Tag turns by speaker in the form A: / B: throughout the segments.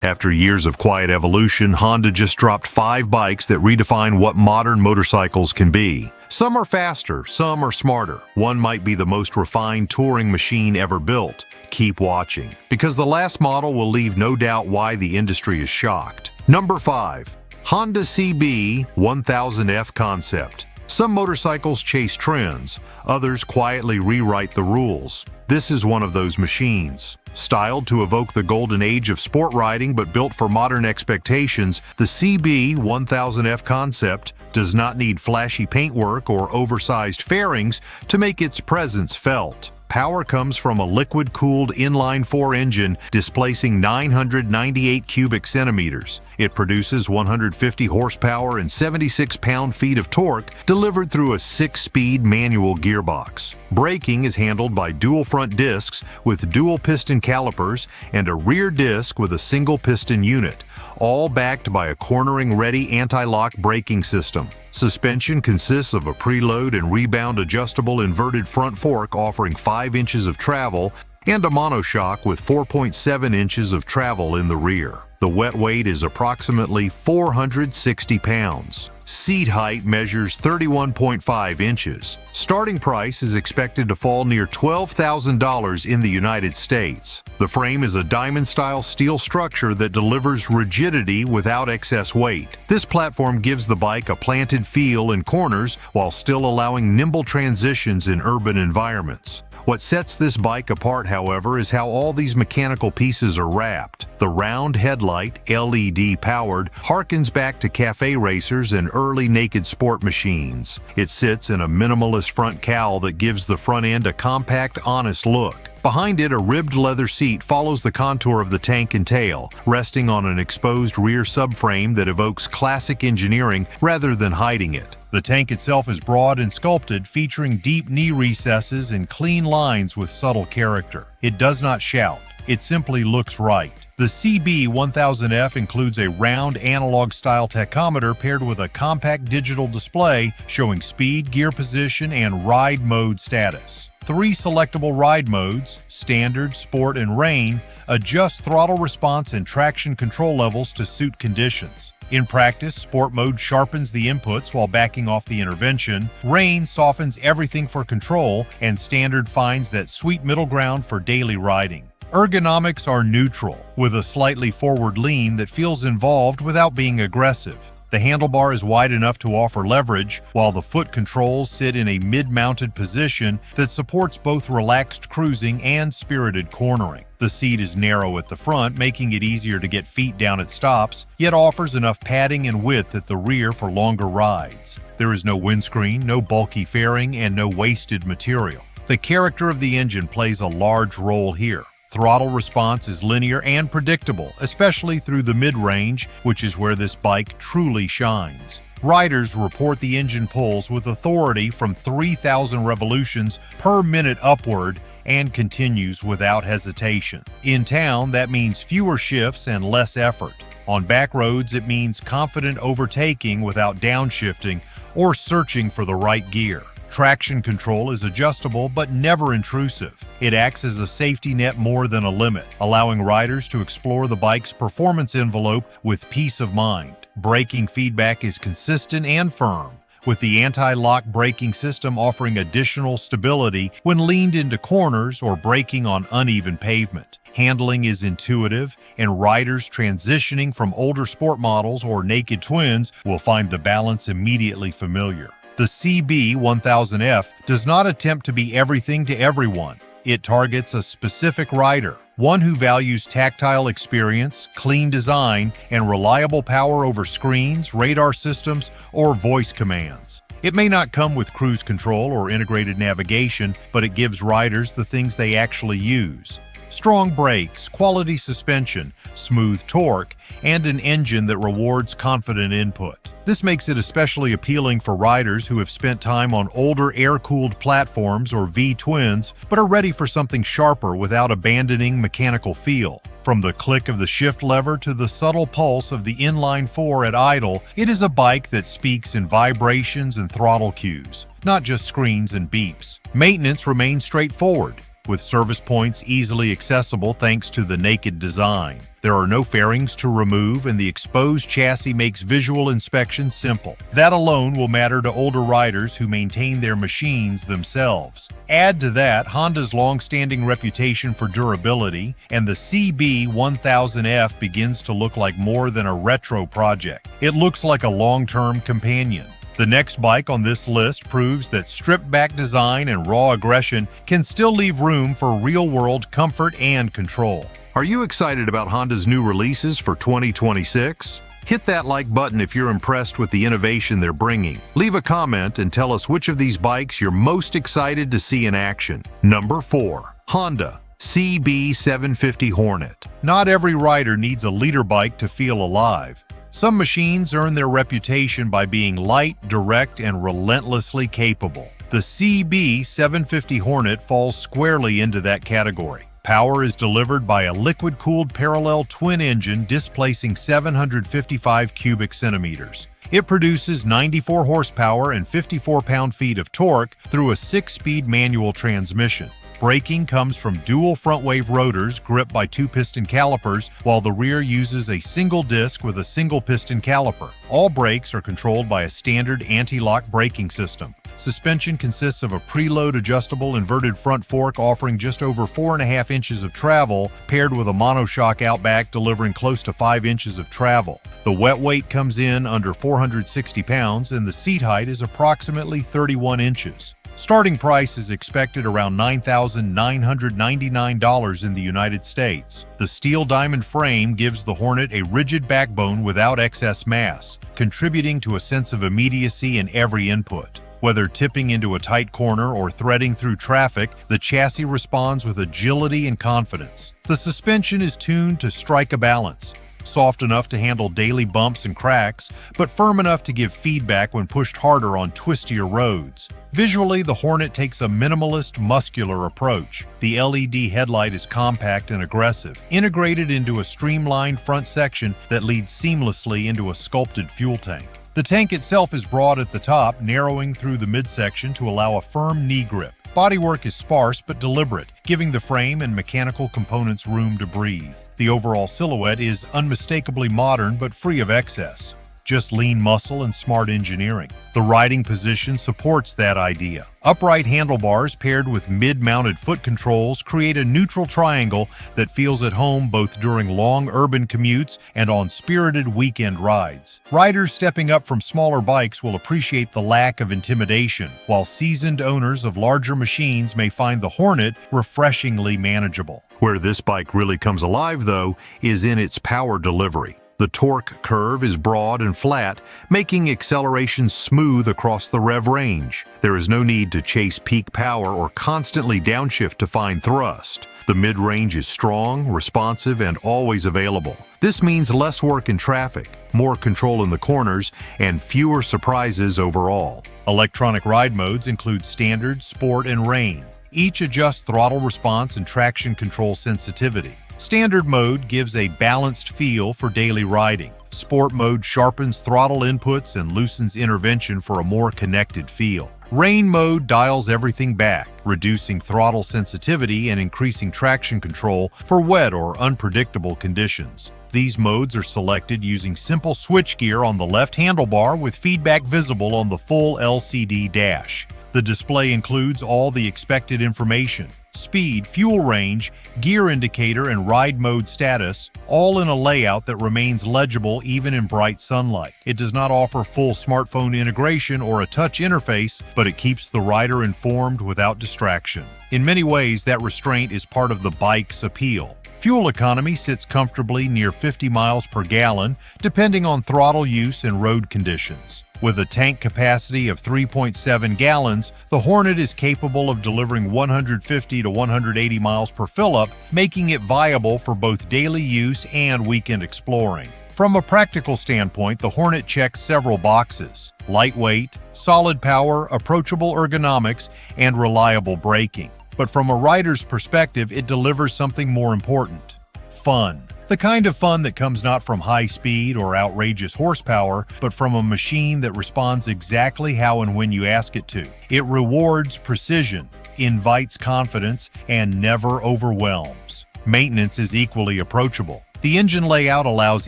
A: After years of quiet evolution, Honda just dropped 5 bikes that redefine what modern motorcycles can be. Some are faster, some are smarter. One might be the most refined touring machine ever built. Keep watching, because the last model will leave no doubt why the industry is shocked. Number 5. Honda CB 1000F Concept. Some motorcycles chase trends, others quietly rewrite the rules. This is one of those machines. Styled to evoke the golden age of sport riding but built for modern expectations, the CB 1000F Concept does not need flashy paintwork or oversized fairings to make its presence felt. Power comes from a liquid-cooled inline-4 engine displacing 998 cubic centimeters. It produces 150 horsepower and 76 pound-feet of torque delivered through a 6-speed manual gearbox. Braking is handled by dual front discs with dual piston calipers and a rear disc with a single piston unit, all backed by a cornering-ready anti-lock braking system. Suspension consists of a preload and rebound adjustable inverted front fork offering 5 inches of travel and a monoshock with 4.7 inches of travel in the rear. The wet weight is approximately 460 pounds. Seat height measures 31.5 inches. Starting price is expected to fall near $12,000 in the United States. The frame is a diamond-style steel structure that delivers rigidity without excess weight. This platform gives the bike a planted feel in corners while still allowing nimble transitions in urban environments. What sets this bike apart, however, is how all these mechanical pieces are wrapped. The round headlight, LED powered, harkens back to cafe racers and early naked sport machines. It sits in a minimalist front cowl that gives the front end a compact, honest look. Behind it, a ribbed leather seat follows the contour of the tank and tail, resting on an exposed rear subframe that evokes classic engineering rather than hiding it. The tank itself is broad and sculpted, featuring deep knee recesses and clean lines with subtle character. It does not shout, it simply looks right. The CB 1000F includes a round analog-style tachometer paired with a compact digital display showing speed, gear position, and ride mode status. 3 selectable ride modes, Standard, Sport, and Rain, adjust throttle response and traction control levels to suit conditions. In practice, Sport mode sharpens the inputs while backing off the intervention, Rain softens everything for control, and Standard finds that sweet middle ground for daily riding. Ergonomics are neutral, with a slightly forward lean that feels involved without being aggressive. The handlebar is wide enough to offer leverage, while the foot controls sit in a mid-mounted position that supports both relaxed cruising and spirited cornering. The seat is narrow at the front, making it easier to get feet down at stops, yet offers enough padding and width at the rear for longer rides. There is no windscreen, no bulky fairing, and no wasted material. The character of the engine plays a large role here. Throttle response is linear and predictable, especially through the mid-range, which is where this bike truly shines. Riders report the engine pulls with authority from 3,000 revolutions per minute upward and continues without hesitation. In town, that means fewer shifts and less effort. On back roads, it means confident overtaking without downshifting or searching for the right gear. Traction control is adjustable but never intrusive. It acts as a safety net more than a limit, allowing riders to explore the bike's performance envelope with peace of mind. Braking feedback is consistent and firm, with the anti-lock braking system offering additional stability when leaned into corners or braking on uneven pavement. Handling is intuitive, and riders transitioning from older sport models or naked twins will find the balance immediately familiar. The CB 1000F does not attempt to be everything to everyone. It targets a specific rider, one who values tactile experience, clean design, and reliable power over screens, radar systems, or voice commands. It may not come with cruise control or integrated navigation, but it gives riders the things they actually use. Strong brakes, quality suspension, smooth torque, and an engine that rewards confident input. This makes it especially appealing for riders who have spent time on older air-cooled platforms or V-twins, but are ready for something sharper without abandoning mechanical feel. From the click of the shift lever to the subtle pulse of the inline-4 at idle, it is a bike that speaks in vibrations and throttle cues, not just screens and beeps. Maintenance remains straightforward, with service points easily accessible thanks to the naked design. There are no fairings to remove, and the exposed chassis makes visual inspection simple. That alone will matter to older riders who maintain their machines themselves. Add to that Honda's long-standing reputation for durability, and the CB1000F begins to look like more than a retro project. It looks like a long-term companion. The next bike on this list proves that stripped-back design and raw aggression can still leave room for real-world comfort and control. Are you excited about Honda's new releases for 2026? Hit that like button if you're impressed with the innovation they're bringing. Leave a comment and tell us which of these bikes you're most excited to see in action. Number 4. Honda CB750 Hornet. Not every rider needs a leader bike to feel alive. Some machines earn their reputation by being light, direct, and relentlessly capable. The CB750 Hornet falls squarely into that category. Power is delivered by a liquid-cooled parallel twin engine displacing 755 cubic centimeters. It produces 94 horsepower and 54 pound-feet of torque through a 6-speed manual transmission. Braking comes from dual front-wave rotors gripped by 2-piston calipers, while the rear uses a single disc with a single-piston caliper. All brakes are controlled by a standard anti-lock braking system. Suspension consists of a preload adjustable inverted front fork offering just over 4.5 inches of travel, paired with a monoshock outback delivering close to 5 inches of travel. The wet weight comes in under 460 pounds, and the seat height is approximately 31 inches. Starting price is expected around $9,999 in the United States. The steel diamond frame gives the Hornet a rigid backbone without excess mass, contributing to a sense of immediacy in every input. Whether tipping into a tight corner or threading through traffic, the chassis responds with agility and confidence. The suspension is tuned to strike a balance, soft enough to handle daily bumps and cracks, but firm enough to give feedback when pushed harder on twistier roads. Visually, the Hornet takes a minimalist, muscular approach. The LED headlight is compact and aggressive, integrated into a streamlined front section that leads seamlessly into a sculpted fuel tank. The tank itself is broad at the top, narrowing through the midsection to allow a firm knee grip. Bodywork is sparse but deliberate, giving the frame and mechanical components room to breathe. The overall silhouette is unmistakably modern but free of excess. Just lean muscle and smart engineering. The riding position supports that idea. Upright handlebars paired with mid-mounted foot controls create a neutral triangle that feels at home both during long urban commutes and on spirited weekend rides. Riders stepping up from smaller bikes will appreciate the lack of intimidation, while seasoned owners of larger machines may find the Hornet refreshingly manageable. Where this bike really comes alive, though, is in its power delivery. The torque curve is broad and flat, making acceleration smooth across the rev range. There is no need to chase peak power or constantly downshift to find thrust. The mid-range is strong, responsive, and always available. This means less work in traffic, more control in the corners, and fewer surprises overall. Electronic ride modes include Standard, Sport, and Rain. Each adjusts throttle response and traction control sensitivity. Standard mode gives a balanced feel for daily riding. Sport mode sharpens throttle inputs and loosens intervention for a more connected feel. Rain mode dials everything back, reducing throttle sensitivity and increasing traction control for wet or unpredictable conditions. These modes are selected using simple switchgear on the left handlebar with feedback visible on the full LCD dash. The display includes all the expected information: speed, fuel range, gear indicator, and ride mode status, all in a layout that remains legible even in bright sunlight. It does not offer full smartphone integration or a touch interface, but it keeps the rider informed without distraction. In many ways, that restraint is part of the bike's appeal. Fuel economy sits comfortably near 50 miles per gallon, depending on throttle use and road conditions. With a tank capacity of 3.7 gallons, the Hornet is capable of delivering 150 to 180 miles per fill-up, making it viable for both daily use and weekend exploring. From a practical standpoint, the Hornet checks several boxes: lightweight, solid power, approachable ergonomics, and reliable braking. But from a rider's perspective, it delivers something more important: fun. The kind of fun that comes not from high speed or outrageous horsepower, but from a machine that responds exactly how and when you ask it to. It rewards precision, invites confidence, and never overwhelms. Maintenance is equally approachable. The engine layout allows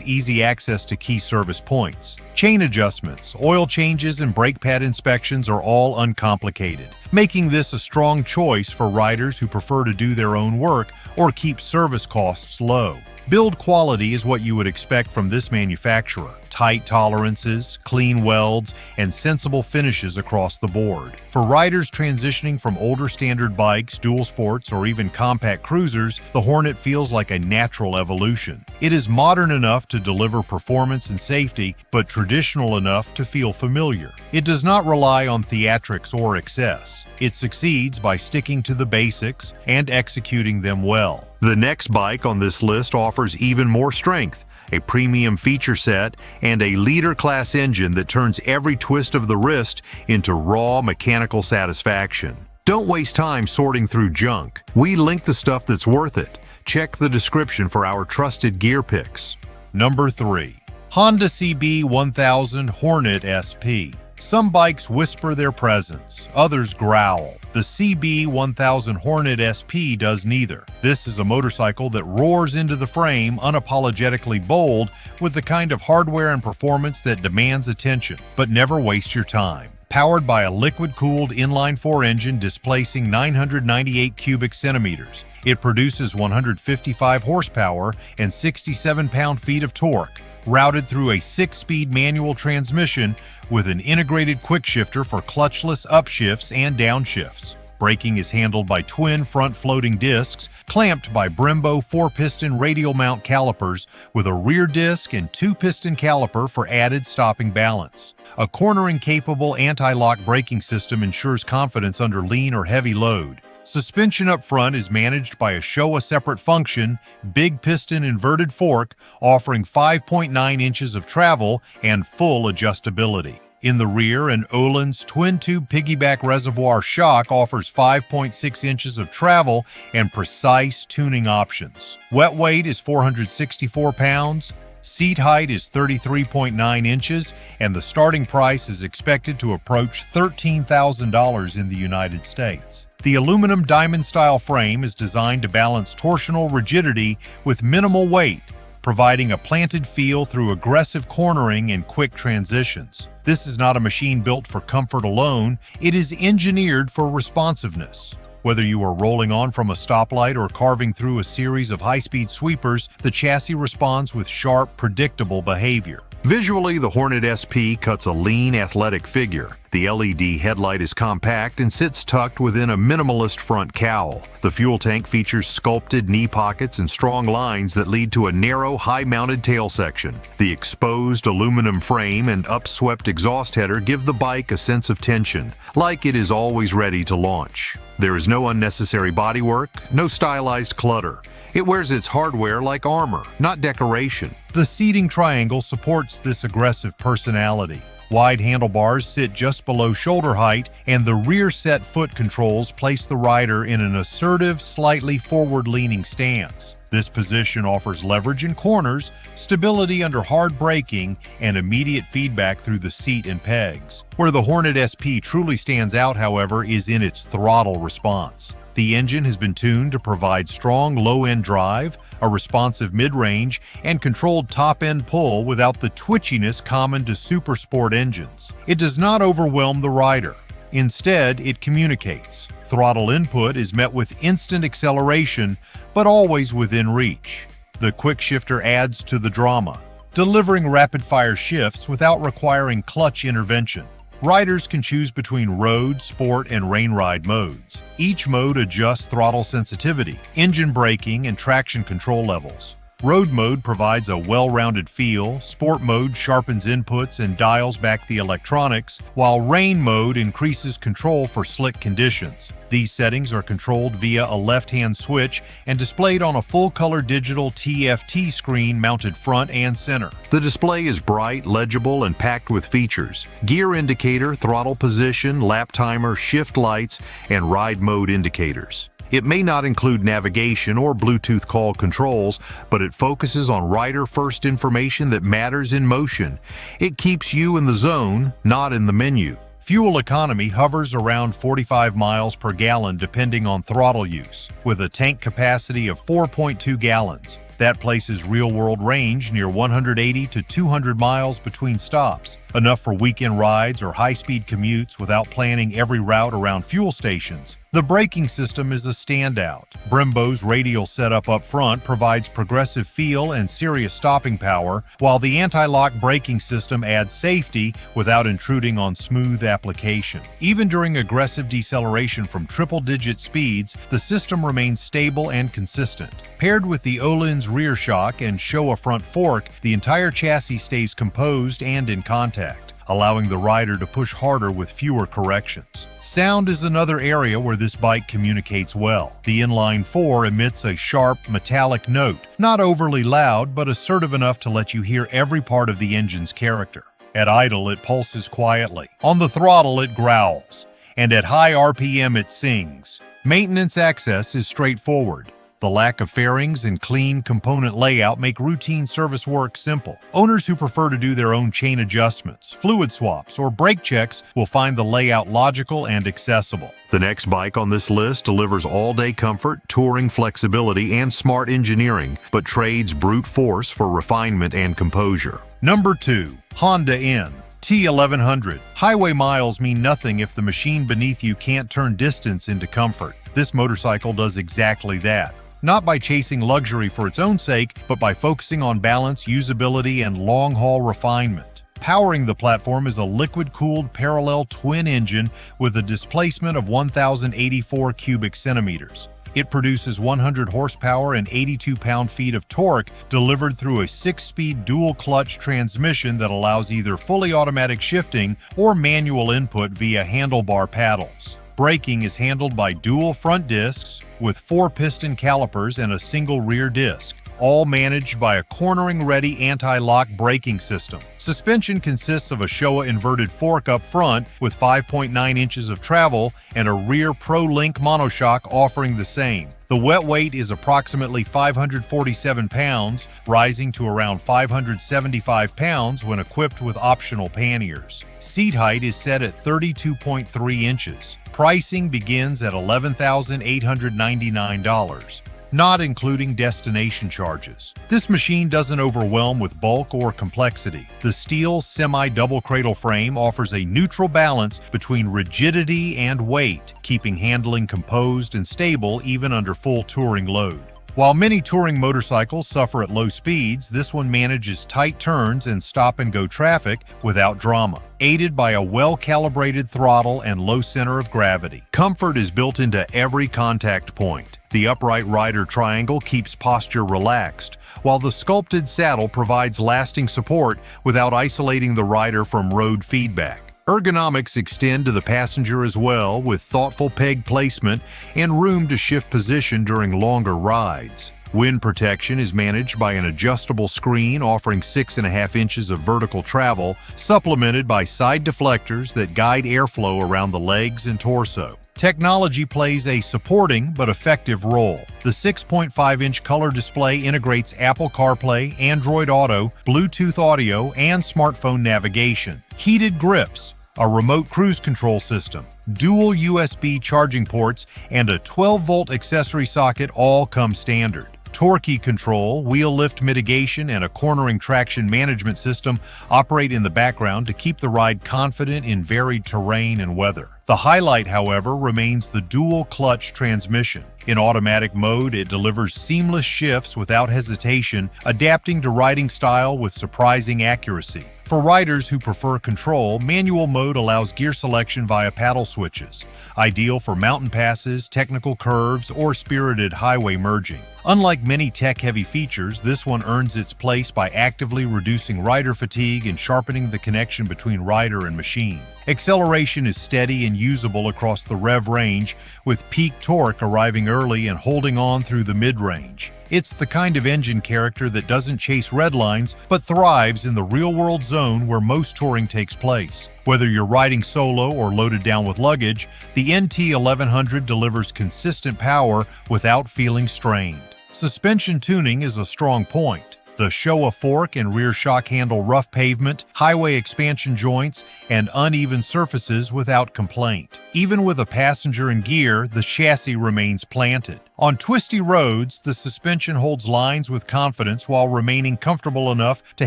A: easy access to key service points. Chain adjustments, oil changes, and brake pad inspections are all uncomplicated, making this a strong choice for riders who prefer to do their own work or keep service costs low. Build quality is what you would expect from this manufacturer. Tight tolerances, clean welds, and sensible finishes across the board. For riders transitioning from older standard bikes, dual sports, or even compact cruisers, the Hornet feels like a natural evolution. It is modern enough to deliver performance and safety, but traditional enough to feel familiar. It does not rely on theatrics or excess. It succeeds by sticking to the basics and executing them well. The next bike on this list offers even more strength, a premium feature set, and a leader-class engine that turns every twist of the wrist into raw mechanical satisfaction. Don't waste time sorting through junk. We link the stuff that's worth it. Check the description for our trusted gear picks. Number 3. Honda CB1000 Hornet SP. Some bikes whisper their presence, others growl. The CB1000 Hornet SP does neither. This is a motorcycle that roars into the frame, unapologetically bold, with the kind of hardware and performance that demands attention, but never wastes your time. Powered by a liquid-cooled inline-4 engine displacing 998 cubic centimeters, it produces 155 horsepower and 67 pound-feet of torque, routed through a 6-speed manual transmission with an integrated quickshifter for clutchless upshifts and downshifts. Braking is handled by twin front floating discs, clamped by Brembo 4-piston radial mount calipers with a rear disc and 2-piston caliper for added stopping balance. A cornering-capable anti-lock braking system ensures confidence under lean or heavy load. Suspension up front is managed by a show-a-separate function, big piston inverted fork, offering 5.9 inches of travel and full adjustability. In the rear, an Öhlins twin-tube piggyback reservoir shock offers 5.6 inches of travel and precise tuning options. Wet weight is 464 pounds, seat height is 33.9 inches, and the starting price is expected to approach $13,000 in the United States. The aluminum diamond-style frame is designed to balance torsional rigidity with minimal weight, providing a planted feel through aggressive cornering and quick transitions. This is not a machine built for comfort alone, it is engineered for responsiveness. Whether you are rolling on from a stoplight or carving through a series of high-speed sweepers, the chassis responds with sharp, predictable behavior. Visually, the Hornet SP cuts a lean, athletic figure. The LED headlight is compact and sits tucked within a minimalist front cowl. The fuel tank features sculpted knee pockets and strong lines that lead to a narrow, high-mounted tail section. The exposed aluminum frame and upswept exhaust header give the bike a sense of tension, like it is always ready to launch. There is no unnecessary bodywork, no stylized clutter. It wears its hardware like armor, not decoration. The seating triangle supports this aggressive personality. Wide handlebars sit just below shoulder height, and the rear set foot controls place the rider in an assertive, slightly forward-leaning stance. This position offers leverage in corners, stability under hard braking, and immediate feedback through the seat and pegs. Where the Hornet SP truly stands out, however, is in its throttle response. The engine has been tuned to provide strong low-end drive, a responsive mid-range, and controlled top-end pull without the twitchiness common to super sport engines. It does not overwhelm the rider. Instead, it communicates. Throttle input is met with instant acceleration, but always within reach. The quick shifter adds to the drama, delivering rapid-fire shifts without requiring clutch intervention. Riders can choose between road, sport, and rain ride modes. Each mode adjusts throttle sensitivity, engine braking, and traction control levels. Road mode provides a well-rounded feel, sport mode sharpens inputs and dials back the electronics, while rain mode increases control for slick conditions. These settings are controlled via a left-hand switch and displayed on a full-color digital TFT screen mounted front and center. The display is bright, legible, and packed with features: gear indicator, throttle position, lap timer, shift lights, and ride mode indicators. It may not include navigation or Bluetooth call controls, but it focuses on rider-first information that matters in motion. It keeps you in the zone, not in the menu. Fuel economy hovers around 45 miles per gallon depending on throttle use, with a tank capacity of 4.2 gallons. That places real-world range near 180 to 200 miles between stops, enough for weekend rides or high-speed commutes without planning every route around fuel stations. The braking system is a standout. Brembo's radial setup up front provides progressive feel and serious stopping power, while the anti-lock braking system adds safety without intruding on smooth application. Even during aggressive deceleration from triple-digit speeds, the system remains stable and consistent. Paired with the Öhlins rear shock and Showa front fork, the entire chassis stays composed and in contact, allowing the rider to push harder with fewer corrections. Sound is another area where this bike communicates well. The inline 4 emits a sharp, metallic note, not overly loud, but assertive enough to let you hear every part of the engine's character. At idle, it pulses quietly. On the throttle, it growls. And at high RPM, it sings. Maintenance access is straightforward. The lack of fairings and clean component layout make routine service work simple. Owners who prefer to do their own chain adjustments, fluid swaps, or brake checks will find the layout logical and accessible. The next bike on this list delivers all-day comfort, touring flexibility, and smart engineering, but trades brute force for refinement and composure. Number 2. Honda N T1100. Highway miles mean nothing if the machine beneath you can't turn distance into comfort. This motorcycle does exactly that. Not by chasing luxury for its own sake, but by focusing on balance, usability, and long-haul refinement. Powering the platform is a liquid-cooled parallel twin engine with a displacement of 1,084 cubic centimeters. It produces 100 horsepower and 82 pound-feet of torque delivered through a 6-speed dual-clutch transmission that allows either fully automatic shifting or manual input via handlebar paddles. Braking is handled by dual front discs with 4 piston calipers and a single rear disc, all managed by a cornering-ready anti-lock braking system. Suspension consists of a Showa inverted fork up front with 5.9 inches of travel and a rear Pro-Link monoshock offering the same. The wet weight is approximately 547 pounds, rising to around 575 pounds when equipped with optional panniers. Seat height is set at 32.3 inches. Pricing begins at $11,899. Not including destination charges. This machine doesn't overwhelm with bulk or complexity. The steel semi-double cradle frame offers a neutral balance between rigidity and weight, keeping handling composed and stable even under full touring load. While many touring motorcycles suffer at low speeds, this one manages tight turns and stop-and-go traffic without drama, aided by a well-calibrated throttle and low center of gravity. Comfort is built into every contact point. The upright rider triangle keeps posture relaxed, while the sculpted saddle provides lasting support without isolating the rider from road feedback. Ergonomics extend to the passenger as well, with thoughtful peg placement and room to shift position during longer rides. Wind protection is managed by an adjustable screen offering 6.5 inches of vertical travel, supplemented by side deflectors that guide airflow around the legs and torso. Technology plays a supporting but effective role. The 6.5-inch color display integrates Apple CarPlay, Android Auto, Bluetooth audio, and smartphone navigation. Heated grips, a remote cruise control system, dual USB charging ports, and a 12-volt accessory socket all come standard. Torque control, wheel lift mitigation, and a cornering traction management system operate in the background to keep the ride confident in varied terrain and weather. The highlight, however, remains the dual-clutch transmission. In automatic mode, it delivers seamless shifts without hesitation, adapting to riding style with surprising accuracy. For riders who prefer control, manual mode allows gear selection via paddle switches, ideal for mountain passes, technical curves, or spirited highway merging. Unlike many tech-heavy features, this one earns its place by actively reducing rider fatigue and sharpening the connection between rider and machine. Acceleration is steady and usable across the rev range, with peak torque arriving early and holding on through the mid-range. It's the kind of engine character that doesn't chase red lines, but thrives in the real-world zone where most touring takes place. Whether you're riding solo or loaded down with luggage, the NT1100 delivers consistent power without feeling strained. Suspension tuning is a strong point. The Showa fork and rear shock handle rough pavement, highway expansion joints, and uneven surfaces without complaint. Even with a passenger in gear, the chassis remains planted. On twisty roads, the suspension holds lines with confidence while remaining comfortable enough to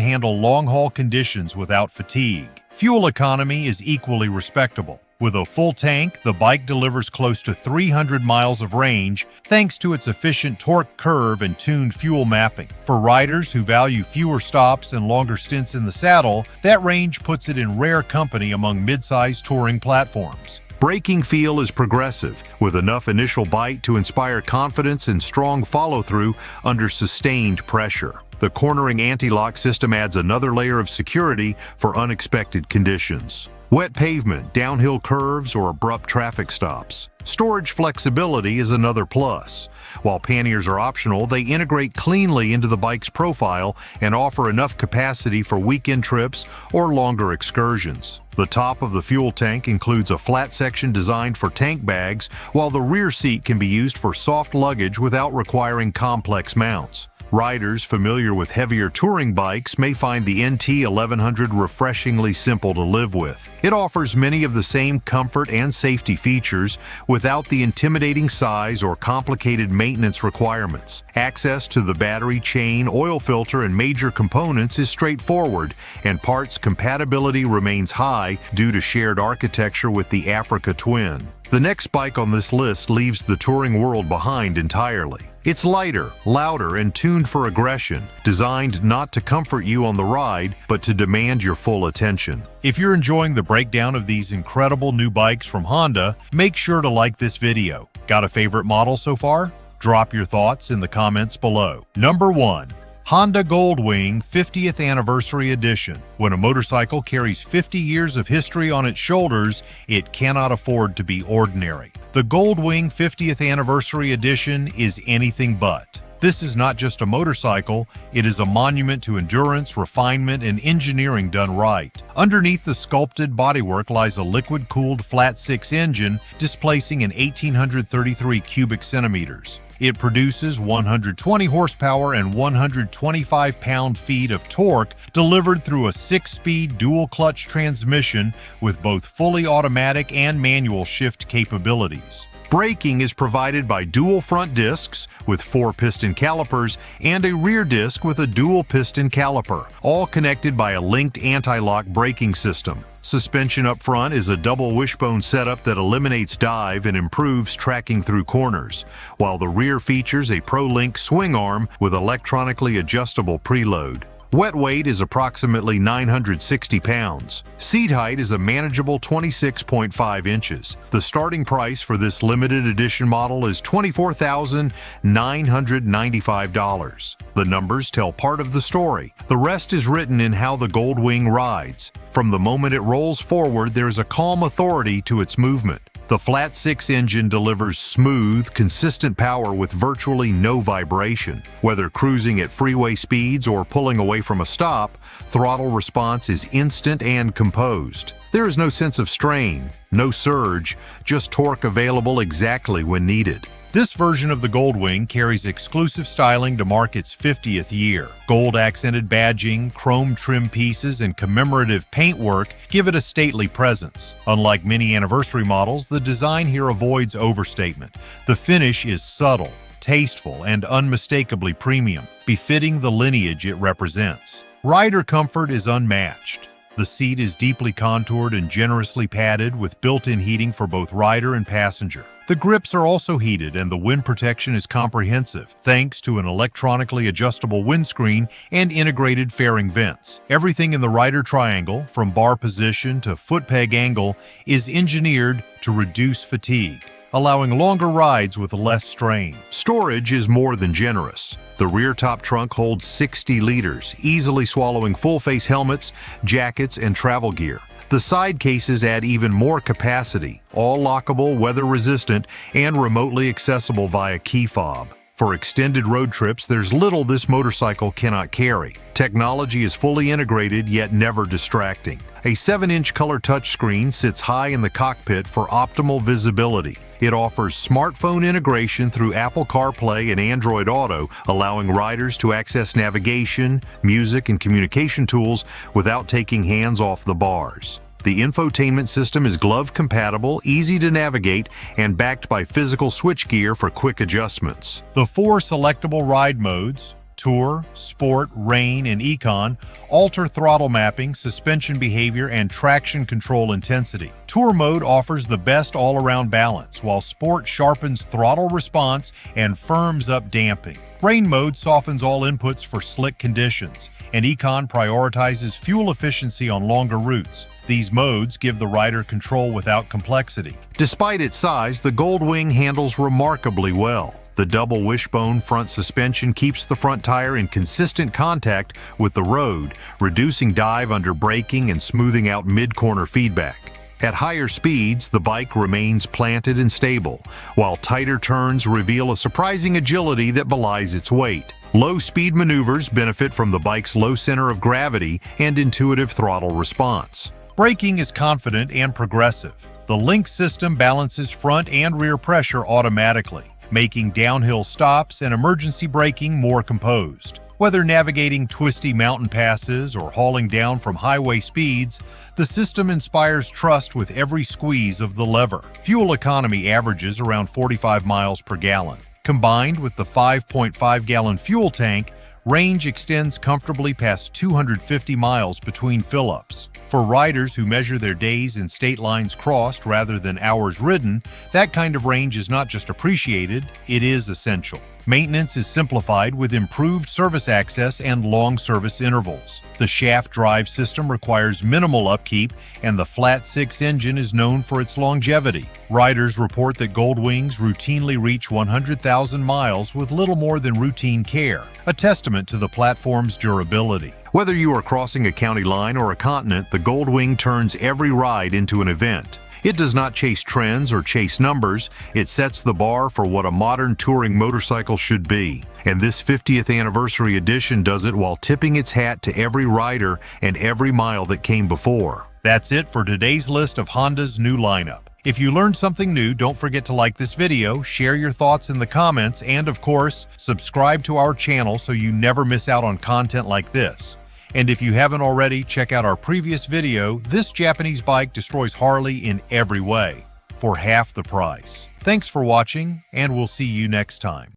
A: handle long-haul conditions without fatigue. Fuel economy is equally respectable. With a full tank, the bike delivers close to 300 miles of range thanks to its efficient torque curve and tuned fuel mapping. For riders who value fewer stops and longer stints in the saddle, that range puts it in rare company among mid-size touring platforms. Braking feel is progressive, with enough initial bite to inspire confidence and strong follow-through under sustained pressure. The cornering anti-lock system adds another layer of security for unexpected conditions. Wet pavement, downhill curves, or abrupt traffic stops. Storage flexibility is another plus. While panniers are optional, they integrate cleanly into the bike's profile and offer enough capacity for weekend trips or longer excursions. The top of the fuel tank includes a flat section designed for tank bags, while the rear seat can be used for soft luggage without requiring complex mounts. Riders familiar with heavier touring bikes may find the NT 1100 refreshingly simple to live with. It offers many of the same comfort and safety features without the intimidating size or complicated maintenance requirements. Access to the battery, chain, oil filter, and major components is straightforward, and parts compatibility remains high due to shared architecture with the Africa Twin. The next bike on this list leaves the touring world behind entirely. It's lighter, louder, and tuned for aggression, designed not to comfort you on the ride, but to demand your full attention. If you're enjoying the breakdown of these incredible new bikes from Honda, make sure to like this video. Got a favorite model so far? Drop your thoughts in the comments below. Number 1. Honda Goldwing 50th Anniversary Edition. When a motorcycle carries 50 years of history on its shoulders, it cannot afford to be ordinary. The Goldwing 50th Anniversary Edition is anything but. This is not just a motorcycle, it is a monument to endurance, refinement, and engineering done right. Underneath the sculpted bodywork lies a liquid-cooled flat-six engine displacing an 1,833 cubic centimeters. It produces 120 horsepower and 125 pound-feet of torque delivered through a 6-speed dual-clutch transmission with both fully automatic and manual shift capabilities. Braking is provided by dual front discs with 4-piston calipers and a rear disc with a dual-piston caliper, all connected by a linked anti-lock braking system. Suspension up front is a double wishbone setup that eliminates dive and improves tracking through corners, while the rear features a Pro-Link swing arm with electronically adjustable preload. Wet weight is approximately 960 pounds. Seat height is a manageable 26.5 inches. The starting price for this limited edition model is $24,995. The numbers tell part of the story. The rest is written in how the Goldwing rides. From the moment it rolls forward, there is a calm authority to its movement. The flat-six engine delivers smooth, consistent power with virtually no vibration. Whether cruising at freeway speeds or pulling away from a stop, throttle response is instant and composed. There is no sense of strain, no surge, just torque available exactly when needed. This version of the Goldwing carries exclusive styling to mark its 50th year. Gold-accented badging, chrome trim pieces, and commemorative paintwork give it a stately presence. Unlike many anniversary models, the design here avoids overstatement. The finish is subtle, tasteful, and unmistakably premium, befitting the lineage it represents. Rider comfort is unmatched. The seat is deeply contoured and generously padded with built-in heating for both rider and passenger. The grips are also heated and the wind protection is comprehensive, thanks to an electronically adjustable windscreen and integrated fairing vents. Everything in the rider triangle, from bar position to foot peg angle, is engineered to reduce fatigue, allowing longer rides with less strain. Storage is more than generous. The rear top trunk holds 60 liters, easily swallowing full-face helmets, jackets, and travel gear. The side cases add even more capacity, all lockable, weather-resistant, and remotely accessible via key fob. For extended road trips, there's little this motorcycle cannot carry. Technology is fully integrated yet never distracting. A 7-inch color touchscreen sits high in the cockpit for optimal visibility. It offers smartphone integration through Apple CarPlay and Android Auto, allowing riders to access navigation, music, and communication tools without taking hands off the bars. The infotainment system is glove-compatible, easy to navigate, and backed by physical switchgear for quick adjustments. The 4 selectable ride modes, Tour, Sport, Rain, and Econ, alter throttle mapping, suspension behavior, and traction control intensity. Tour mode offers the best all-around balance, while Sport sharpens throttle response and firms up damping. Rain mode softens all inputs for slick conditions, and Econ prioritizes fuel efficiency on longer routes. These modes give the rider control without complexity. Despite its size, the Goldwing handles remarkably well. The double wishbone front suspension keeps the front tire in consistent contact with the road, reducing dive under braking and smoothing out mid-corner feedback. At higher speeds, the bike remains planted and stable, while tighter turns reveal a surprising agility that belies its weight. Low-speed maneuvers benefit from the bike's low center of gravity and intuitive throttle response. Braking is confident and progressive. The Link system balances front and rear pressure automatically, making downhill stops and emergency braking more composed. Whether navigating twisty mountain passes or hauling down from highway speeds, the system inspires trust with every squeeze of the lever. Fuel economy averages around 45 miles per gallon. Combined with the 5.5-gallon fuel tank, range extends comfortably past 250 miles between fill-ups. For riders who measure their days in state lines crossed rather than hours ridden, that kind of range is not just appreciated, it is essential. Maintenance is simplified with improved service access and long service intervals. The shaft drive system requires minimal upkeep, and the flat-six engine is known for its longevity. Riders report that Goldwings routinely reach 100,000 miles with little more than routine care, a testament to the platform's durability. Whether you are crossing a county line or a continent, the Goldwing turns every ride into an event. It does not chase trends or chase numbers, it sets the bar for what a modern touring motorcycle should be. And this 50th anniversary edition does it while tipping its hat to every rider and every mile that came before. That's it for today's list of Honda's new lineup. If you learned something new, don't forget to like this video, share your thoughts in the comments, and of course, subscribe to our channel so you never miss out on content like this. And if you haven't already, check out our previous video, This Japanese Bike Destroys Harley in Every Way, for half the price. Thanks for watching, and we'll see you next time.